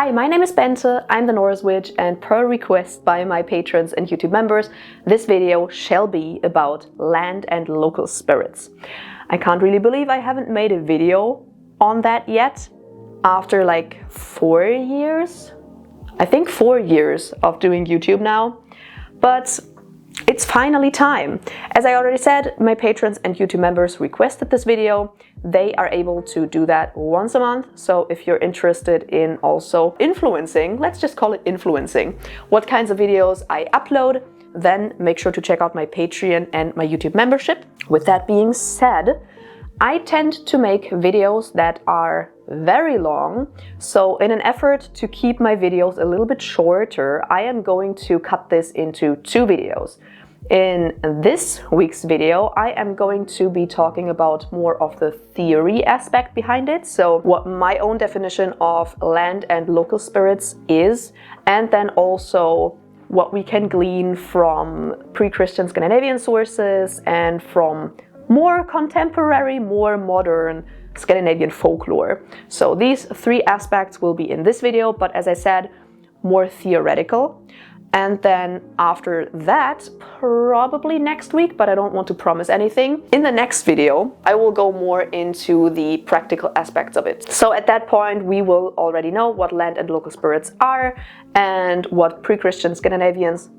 Hi, my name is Bente, I'm the Norse Witch, and per request by my patrons and YouTube members, this video shall be about land and local spirits. I can't really believe I haven't made a video on that yet, after like 4 years? I think 4 years of doing YouTube now, but it's finally time. As I already said, my patrons and YouTube members requested this video. They are able to do that once a month, so if you're interested in also influencing, let's just call it influencing, what kinds of videos I upload, then make sure to check out my Patreon and my YouTube membership. With that being said, I tend to make videos that are very long, so in an effort to keep my videos a little bit shorter, I am going to cut this into 2 videos. In this week's video, I am going to be talking about more of the theory aspect behind it, so what my own definition of land and local spirits is, and then also what we can glean from pre-Christian Scandinavian sources and from more contemporary, more modern Scandinavian folklore. So these 3 aspects will be in this video, but as I said, more theoretical. And then after that, probably next week, but I don't want to promise anything. In the next video, I will go more into the practical aspects of it. So at that point, we will already know what land and local spirits are and what pre-Christian Scandinavians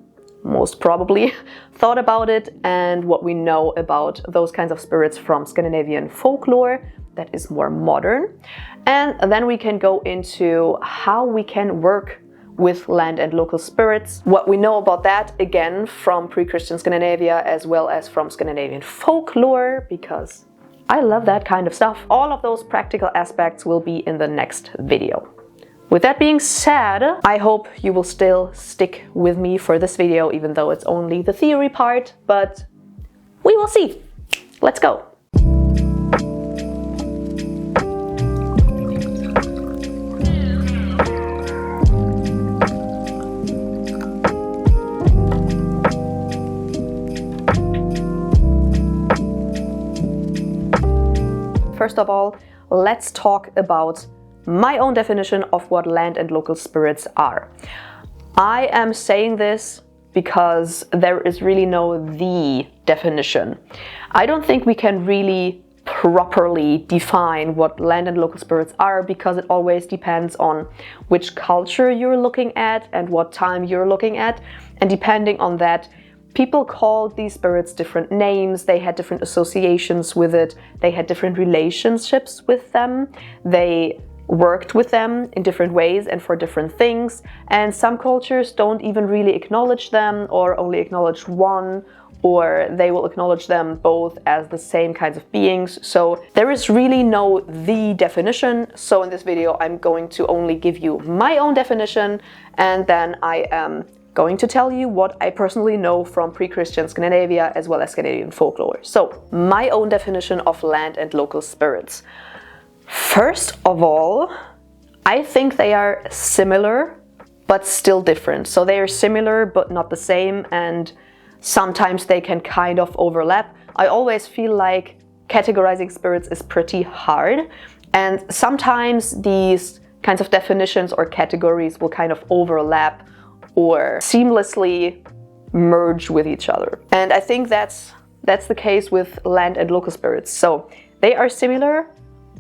most probably thought about it and what we know about those kinds of spirits from Scandinavian folklore that is more modern. And then we can go into how we can work with land and local spirits, what we know about that, again, from pre-Christian Scandinavia as well as from Scandinavian folklore, because I love that kind of stuff. All of those practical aspects will be in the next video. With that being said, I hope you will still stick with me for this video, even though it's only the theory part, but we will see. Let's go. First of all, let's talk about my own definition of what land and local spirits are. I am saying this because there is really no the definition. I don't think we can really properly define what land and local spirits are, because it always depends on which culture you're looking at and what time you're looking at, and depending on that, people called these spirits different names, they had different associations with it, they had different relationships with them, they worked with them in different ways and for different things, and some cultures don't even really acknowledge them or only acknowledge one, or they will acknowledge them both as the same kinds of beings. So there is really no the definition. So in this video I'm going to only give you my own definition, and then I am going to tell you what I personally know from pre-Christian Scandinavia as well as Scandinavian folklore. So, my own definition of land and local spirits. First of all, I think they are similar but still different. So they are similar but not the same, and sometimes they can kind of overlap. I always feel like categorizing spirits is pretty hard, and sometimes these kinds of definitions or categories will kind of overlap or seamlessly merge with each other. And I think that's the case with land and local spirits. So they are similar,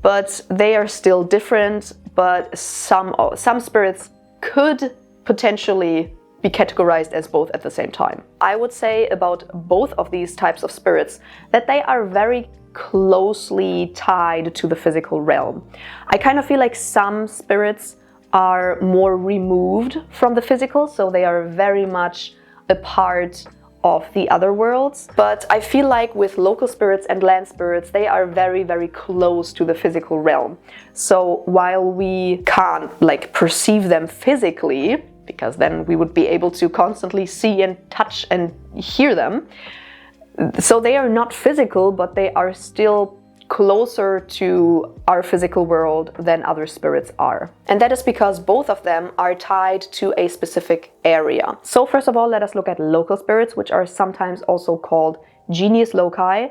but they are still different, but some spirits could potentially be categorized as both at the same time. I would say about both of these types of spirits that they are very closely tied to the physical realm. I kind of feel like some spirits are more removed from the physical, so they are very much a part of the other worlds. But I feel like with local spirits and land spirits, they are very, very close to the physical realm. So while we can't like perceive them physically, because then we would be able to constantly see and touch and hear them, so they are not physical, but they are still closer to our physical world than other spirits are. And that is because both of them are tied to a specific area. So first of all, let us look at local spirits, which are sometimes also called genius loci.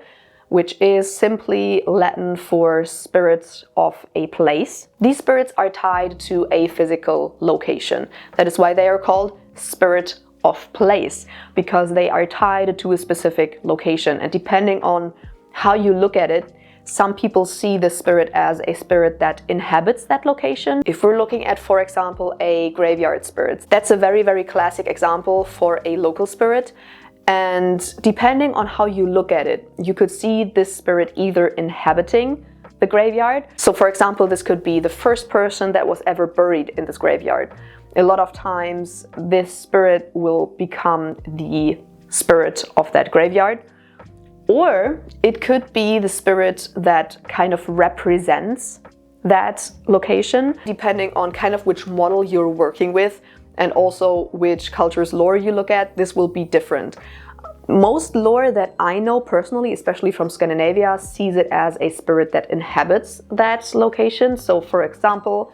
which is simply Latin for spirits of a place. These spirits are tied to a physical location. That is why they are called spirit of place, because they are tied to a specific location. And depending on how you look at it, some people see the spirit as a spirit that inhabits that location. If we're looking at, for example, a graveyard spirit, that's a very, very classic example for a local spirit. And depending on how you look at it, you could see this spirit either inhabiting the graveyard. So for example, this could be the first person that was ever buried in this graveyard. A lot of times this spirit will become the spirit of that graveyard. Or it could be the spirit that kind of represents that location, depending on kind of which model you're working with and also which culture's lore you look at. This will be different. Most lore that I know personally, especially from Scandinavia, sees it as a spirit that inhabits that location. So for example,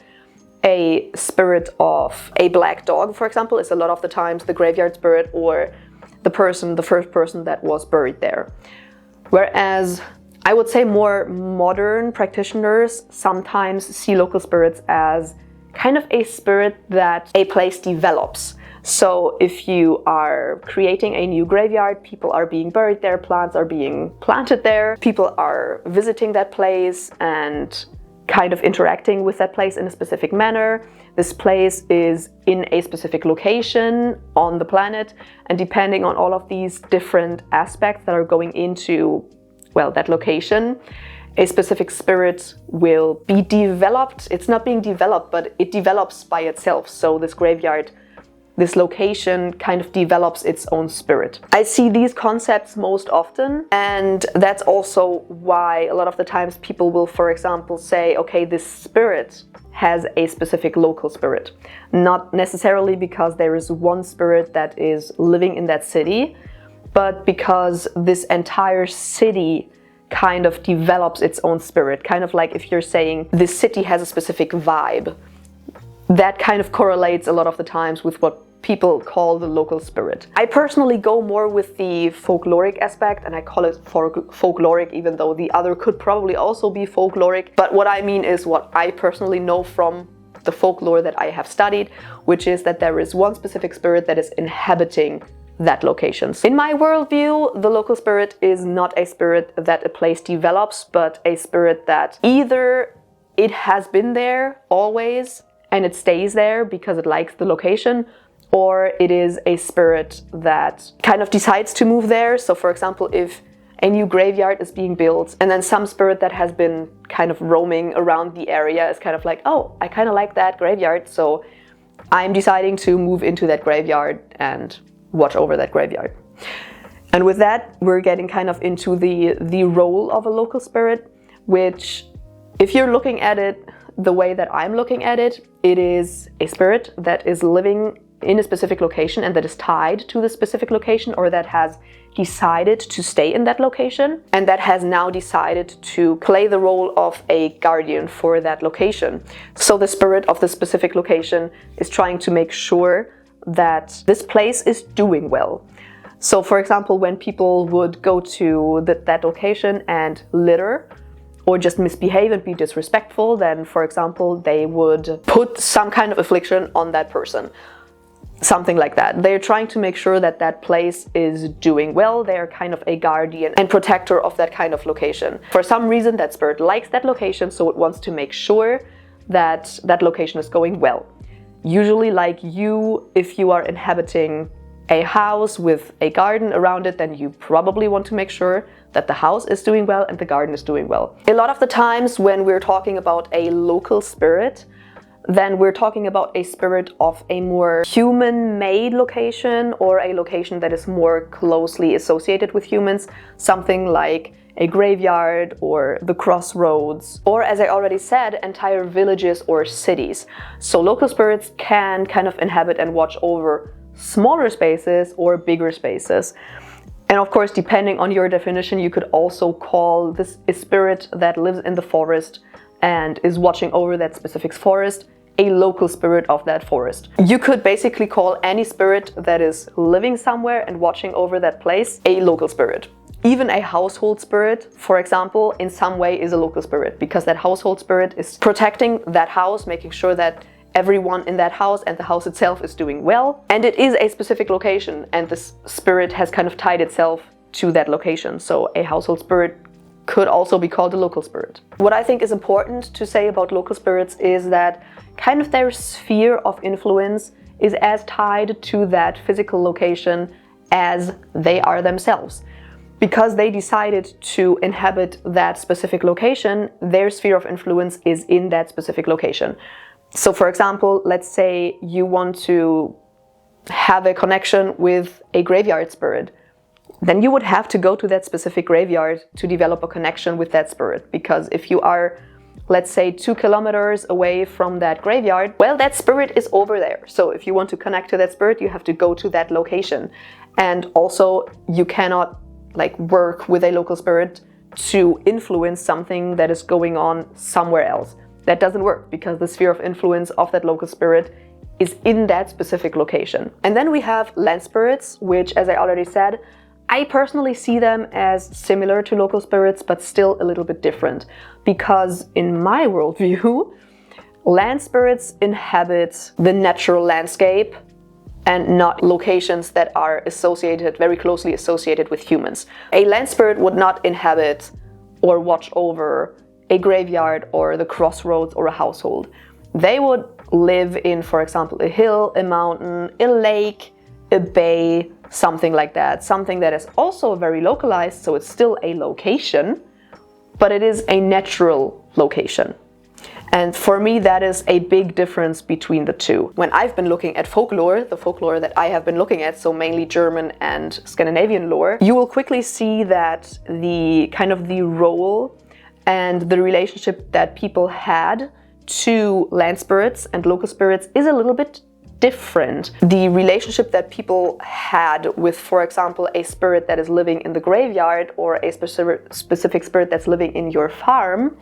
a spirit of a black dog, for example, is a lot of the times the graveyard spirit or the first person that was buried there. Whereas I would say more modern practitioners sometimes see local spirits as kind of a spirit that a place develops. So if you are creating a new graveyard, people are being buried there, plants are being planted there, people are visiting that place and kind of interacting with that place in a specific manner. This place is in a specific location on the planet, and depending on all of these different aspects that are going into, well, that location, a specific spirit will be developed. It's not being developed, but it develops by itself. So this graveyard, this location kind of develops its own spirit. I see these concepts most often, and that's also why a lot of the times people will, for example, say, okay, this spirit has a specific local spirit. Not necessarily because there is one spirit that is living in that city, but because this entire city kind of develops its own spirit. Kind of like if you're saying this city has a specific vibe, that kind of correlates a lot of the times with what people call the local spirit. I personally go more with the folkloric aspect, and I call it folkloric, even though the other could probably also be folkloric. But what I mean is what I personally know from the folklore that I have studied, which is that there is one specific spirit that is inhabiting that location. In my worldview, the local spirit is not a spirit that a place develops, but a spirit that either it has been there always and it stays there because it likes the location, or it is a spirit that kind of decides to move there. So for example, if a new graveyard is being built and then some spirit that has been kind of roaming around the area is kind of like, oh, I kind of like that graveyard, so I'm deciding to move into that graveyard and watch over that graveyard. And with that, we're getting kind of into the role of a local spirit, which, if you're looking at it the way that I'm looking at it, it is a spirit that is living in a specific location and that is tied to the specific location, or that has decided to stay in that location and that has now decided to play the role of a guardian for that location. So the spirit of the specific location is trying to make sure that this place is doing well. So for example, when people would go to that location and litter or just misbehave and be disrespectful, then for example, they would put some kind of affliction on that person. Something like that. They're trying to make sure that that place is doing well. They're kind of a guardian and protector of that kind of location. For some reason, that spirit likes that location, so it wants to make sure that that location is going well. Usually, like you, if you are inhabiting a house with a garden around it, then you probably want to make sure that the house is doing well and the garden is doing well. A lot of the times when we're talking about a local spirit, then we're talking about a spirit of a more human-made location, or a location that is more closely associated with humans, something like a graveyard or the crossroads, or, as I already said, entire villages or cities. So local spirits can kind of inhabit and watch over smaller spaces or bigger spaces. And of course, depending on your definition, you could also call this a spirit that lives in the forest and is watching over that specific forest a local spirit of that forest. You could basically call any spirit that is living somewhere and watching over that place a local spirit. Even a household spirit, for example, in some way is a local spirit, because that household spirit is protecting that house, making sure that everyone in that house and the house itself is doing well. And it is a specific location, and this spirit has kind of tied itself to that location. So a household spirit could also be called a local spirit. What I think is important to say about local spirits is that kind of their sphere of influence is as tied to that physical location as they are themselves. Because they decided to inhabit that specific location, their sphere of influence is in that specific location. So for example, let's say you want to have a connection with a graveyard spirit. Then you would have to go to that specific graveyard to develop a connection with that spirit. Because if you are, let's say, 2 kilometers away from that graveyard, well, that spirit is over there. So if you want to connect to that spirit, you have to go to that location. And also, you cannot work with a local spirit to influence something that is going on somewhere else. That doesn't work, because the sphere of influence of that local spirit is in that specific location. And then we have land spirits, which, as I already said, I personally see them as similar to local spirits, but still a little bit different. Because in my worldview, land spirits inhabit the natural landscape and not locations that are associated, very closely associated with humans. A land spirit would not inhabit or watch over a graveyard or the crossroads or a household. They would live in, for example, a hill, a mountain, a lake, a bay, something like that. Something that is also very localized, so it's still a location, but it is a natural location. And for me, that is a big difference between the two. When I've been looking at folklore, the folklore that I have been looking at, so mainly German and Scandinavian lore, you will quickly see that the role and the relationship that people had to land spirits and local spirits is a little bit different. The relationship that people had with, for example, a spirit that is living in the graveyard or a specific spirit that's living in your farm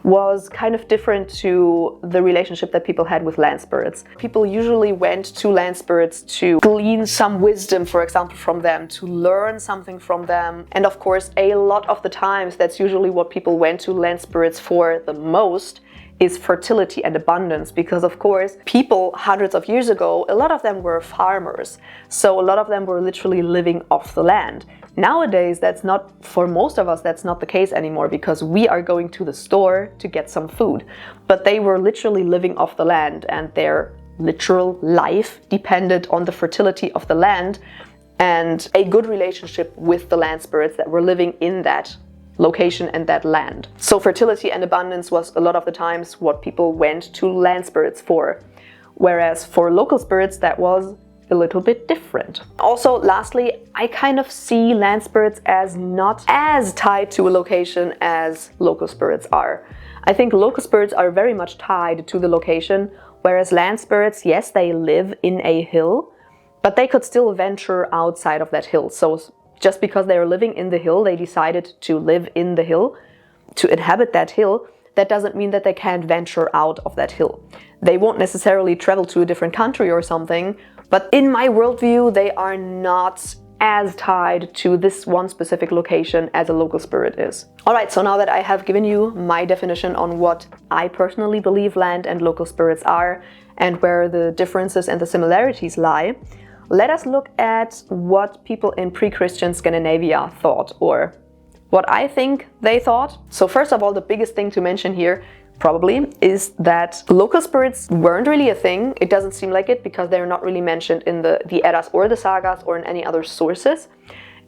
was kind of different to the relationship that people had with land spirits. People usually went to land spirits to glean some wisdom, for example, from them, to learn something from them. And of course, a lot of the times, that's usually what people went to land spirits for the most, is fertility and abundance, because of course people hundreds of years ago, a lot of them were farmers, so a lot of them were literally living off the land. Nowadays, that's not, for most of us, that's not the case anymore, because we are going to the store to get some food. But they were literally living off the land, and their literal life depended on the fertility of the land and a good relationship with the land spirits that were living in that location and that land. So fertility and abundance was a lot of the times what people went to land spirits for. Whereas for local spirits, that was a little bit different. Also, lastly, I kind of see land spirits as not as tied to a location as local spirits are. I think local spirits are very much tied to the location, whereas land spirits, yes, they live in a hill, but they could still venture outside of that hill. So just because they are living in the hill, they decided to live in the hill, to inhabit that hill, that doesn't mean that they can't venture out of that hill. They won't necessarily travel to a different country or something, but in my worldview, they are not as tied to this one specific location as a local spirit is. Alright, so now that I have given you my definition on what I personally believe land and local spirits are, and where the differences and the similarities lie, let us look at what people in pre-Christian Scandinavia thought, or what I think they thought. So first of all, the biggest thing to mention here probably is that local spirits weren't really a thing. It doesn't seem like it, because they're not really mentioned in the Eddas or the sagas or in any other sources.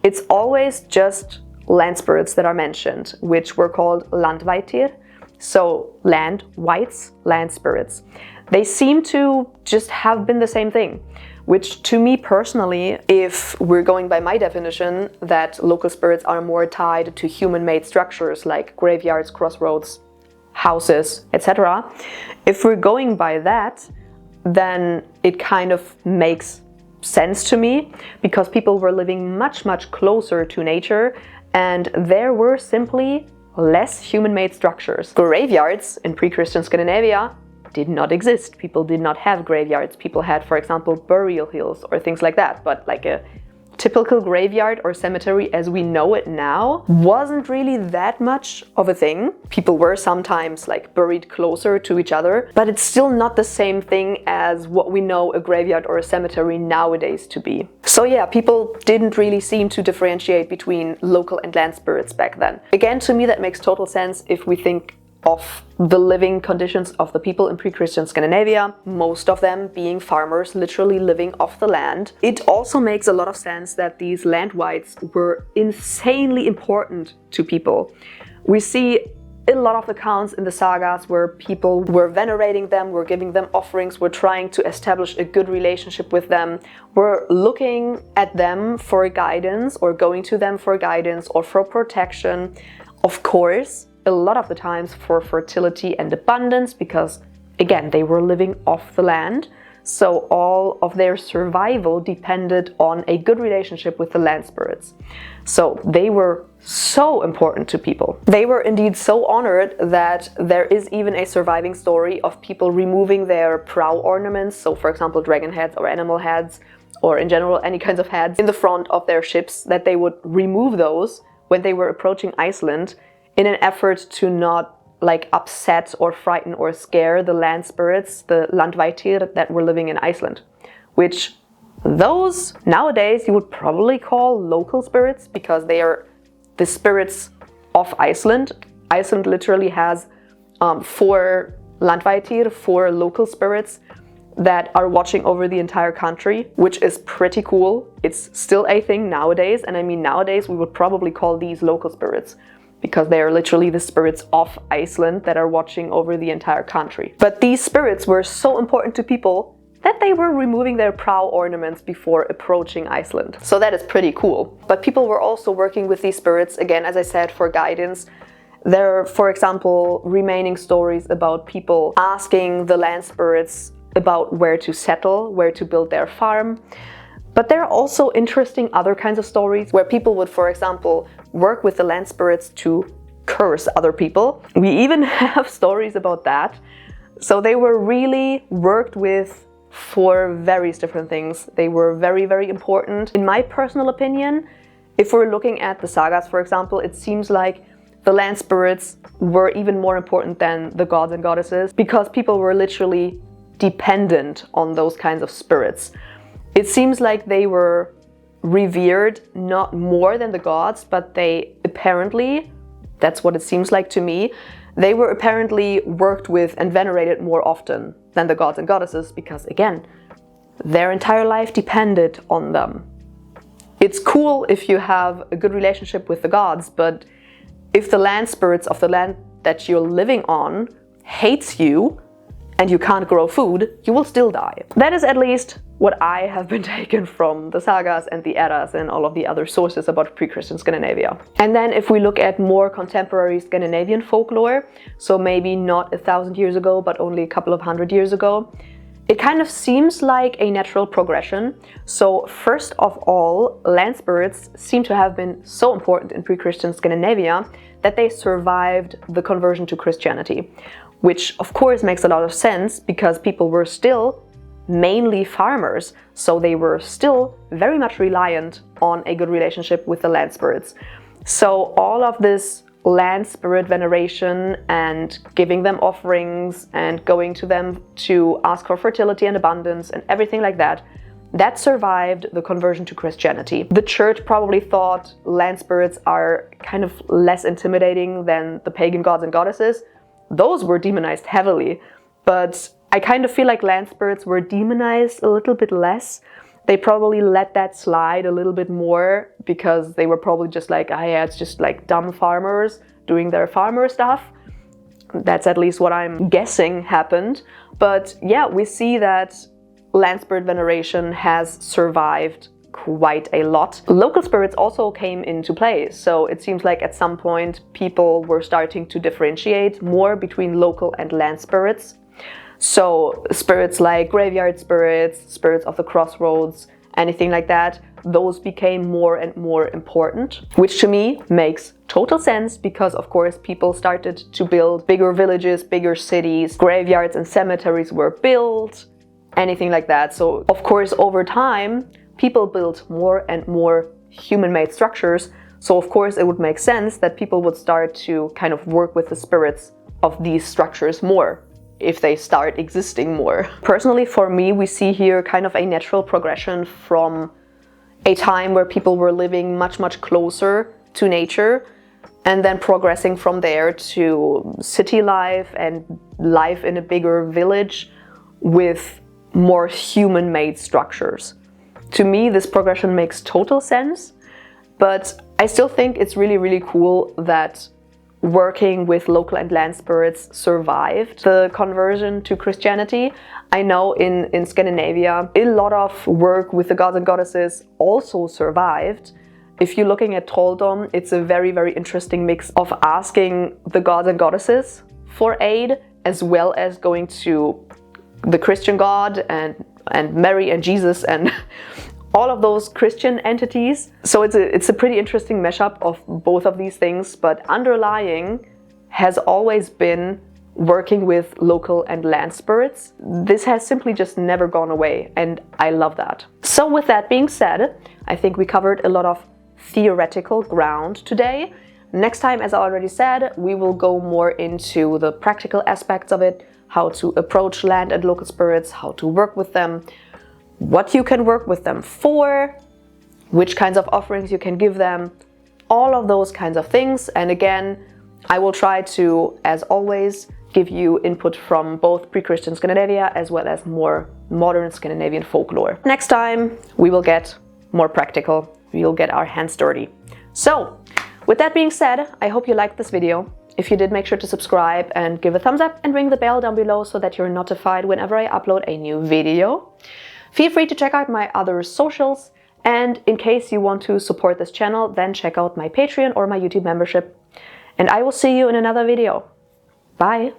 It's always just land spirits that are mentioned, which were called landvættir, so land wights, land spirits. They seem to just have been the same thing. Which to me personally, if we're going by my definition, that local spirits are more tied to human-made structures like graveyards, crossroads, houses, etc. If we're going by that, then it kind of makes sense to me, because people were living much, much closer to nature, and there were simply less human-made structures. Graveyards in pre-Christian Scandinavia did not exist. People did not have graveyards. People had, for example, burial hills or things like that, but like a typical graveyard or cemetery as we know it now wasn't really that much of a thing. People were sometimes like buried closer to each other, but it's still not the same thing as what we know a graveyard or a cemetery nowadays to be. So yeah, people didn't really seem to differentiate between local and land spirits back then. Again, to me that makes total sense if we think of the living conditions of the people in pre-Christian Scandinavia, most of them being farmers, literally living off the land. It also makes a lot of sense that these land wights were insanely important to people. We see a lot of accounts in the sagas where people were venerating them, were giving them offerings, were trying to establish a good relationship with them, were looking at them for guidance or going to them for guidance or for protection. Of course, a lot of the times for fertility and abundance, because again, they were living off the land. So all of their survival depended on a good relationship with the land spirits. So they were so important to people. They were indeed so honored that there is even a surviving story of people removing their prow ornaments. So for example, dragon heads or animal heads, or in general, any kinds of heads in the front of their ships, that they would remove those when they were approaching Iceland, in an effort to not like upset or frighten or scare the land spirits, the landvættir that were living in Iceland, which those nowadays you would probably call local spirits, because they are the spirits of Iceland. Iceland literally has 4 landvættir, 4 local spirits that are watching over the entire country, which is pretty cool. It's still a thing nowadays, and I mean nowadays we would probably call these local spirits, because they are literally the spirits of Iceland that are watching over the entire country. But these spirits were so important to people that they were removing their prow ornaments before approaching Iceland. So that is pretty cool. But people were also working with these spirits, again, as I said, for guidance. There are, for example, remaining stories about people asking the land spirits about where to settle, where to build their farm. But there are also interesting other kinds of stories where people would, for example, work with the land spirits to curse other people. We even have stories about that. So they were really worked with for various different things. They were very, very important. In my personal opinion, if we're looking at the sagas, for example, it seems like the land spirits were even more important than the gods and goddesses, because people were literally dependent on those kinds of spirits. It seems like they were revered not more than the gods, but they apparently, that's what it seems like to me, they were apparently worked with and venerated more often than the gods and goddesses, because again, their entire life depended on them. It's cool if you have a good relationship with the gods, but if the land spirits of the land that you're living on hates you and you can't grow food, you will still die. That is at least what I have been taken from the sagas and the Eddas and all of the other sources about pre-Christian Scandinavia. And then if we look at more contemporary Scandinavian folklore, so maybe not 1,000 years ago, but only a couple of 100 years ago, it kind of seems like a natural progression. So first of all, land spirits seem to have been so important in pre-Christian Scandinavia that they survived the conversion to Christianity, which of course makes a lot of sense because people were still mainly farmers, so they were still very much reliant on a good relationship with the land spirits. So all of this land spirit veneration and giving them offerings and going to them to ask for fertility and abundance and everything like that, that survived the conversion to Christianity. The church probably thought land spirits are kind of less intimidating than the pagan gods and goddesses. Those were demonized heavily, but I kind of feel like land spirits were demonized a little bit less. They probably let that slide a little bit more because they were probably just like, ah, yeah, it's just like dumb farmers doing their farmer stuff. That's at least what I'm guessing happened. But yeah, we see that land spirit veneration has survived quite a lot. Local spirits also came into play, so it seems like at some point people were starting to differentiate more between local and land spirits. So spirits like graveyard spirits, spirits of the crossroads, anything like that, those became more and more important, which to me makes total sense because of course people started to build bigger villages, bigger cities, graveyards and cemeteries were built, anything like that. So of course over time, people built more and more human-made structures, so of course it would make sense that people would start to kind of work with the spirits of these structures more, if they start existing more. Personally, for me, we see here kind of a natural progression from a time where people were living much, much closer to nature, and then progressing from there to city life and life in a bigger village with more human-made structures. To me, this progression makes total sense, but I still think it's really, really cool that working with local and land spirits survived the conversion to Christianity. I know in Scandinavia, a lot of work with the gods and goddesses also survived. If you're looking at trolldom, it's a very, very interesting mix of asking the gods and goddesses for aid, as well as going to the Christian God and Mary and Jesus and all of those Christian entities. So it's a pretty interesting mashup of both of these things, but underlying has always been working with local and land spirits. This has simply just never gone away, and I love that. So with that being said, I think we covered a lot of theoretical ground today. Next time, as I already said, we will go more into the practical aspects of it, how to approach land and local spirits, how to work with them, what you can work with them for, which kinds of offerings you can give them, all of those kinds of things. And again, I will try to, as always, give you input from both pre-Christian Scandinavia as well as more modern Scandinavian folklore. Next time, we will get more practical. We'll get our hands dirty. So, with that being said, I hope you liked this video. If you did, make sure to subscribe and give a thumbs up and ring the bell down below so that you're notified whenever I upload a new video. Feel free to check out my other socials, and in case you want to support this channel, then check out my Patreon or my YouTube membership. And I will see you in another video. Bye!